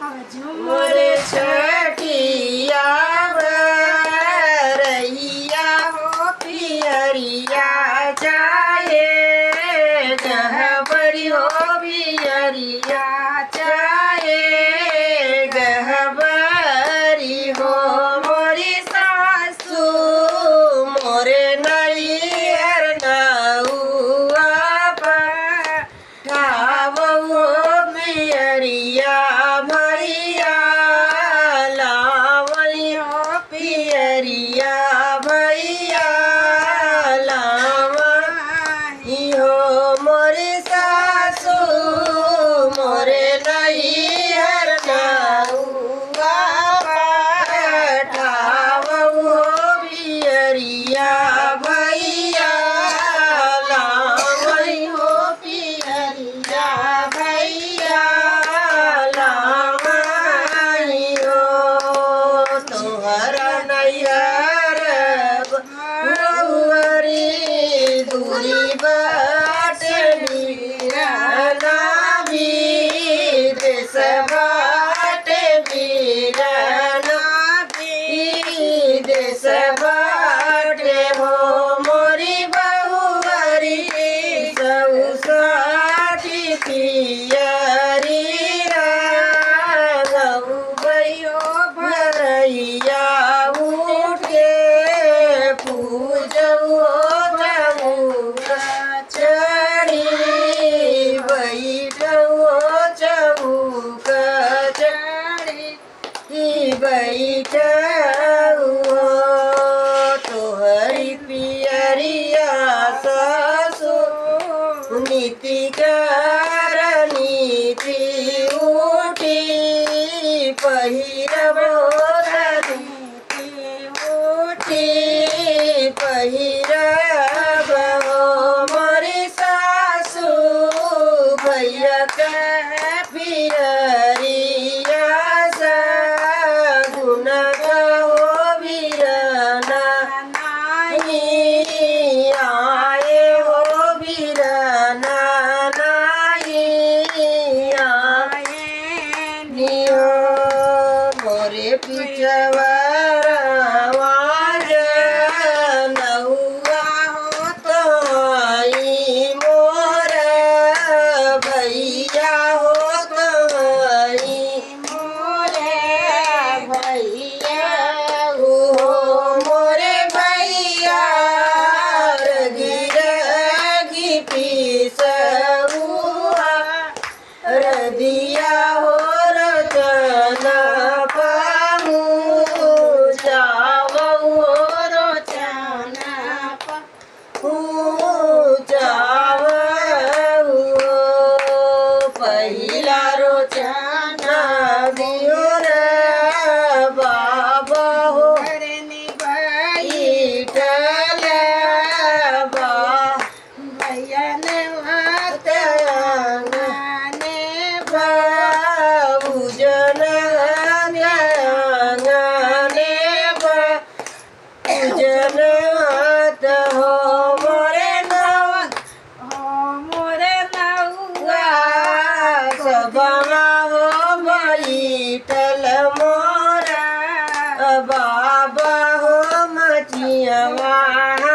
मोरे छठिया बरैया हो पियरिया चाहे गहबरी हो पियरिया चाहे गहबरी हो मोरी सासू मोरे नैहर नौआ ठावो पियरिया भैया लावई हो पियरिया भैया लावई हो मोरे सासू मोरे नैहर नौआ ठावो पियरिया भैया लावई हो पियरिया भैया लावई हो तोहरा नैहर बहुअरी दूरी बाट मीरा विदेश बाट मीरा विदेश बाट हो मोरी बहुअरी सौसाठी पियरी गौबैयो भरैया उठे पूजो चौका चढ़ी बैठो चौका चढ़ी बैठो तोहरी पियरिया सासु नीति कर नीति उठी पहिरबो नीति उठी पहिरबो मोरी सासु भैया के पियरिया सगुन गहो बीरना नहीं आए हो बीरना नहीं आए नियो मोरे पिछवारा नौआ हो तोई मोर भैया हो तोई मोरे भैया हो मोरे भैया रगी रगी पीसुआ रदिया हो रचना पामू जावो रचना पामू जावो पहिला रोचना दियो रे बाबा हो बैठल बा भैया ने आंगने बाबूजन आंगने बाबूजन हो मोरे नौआ सब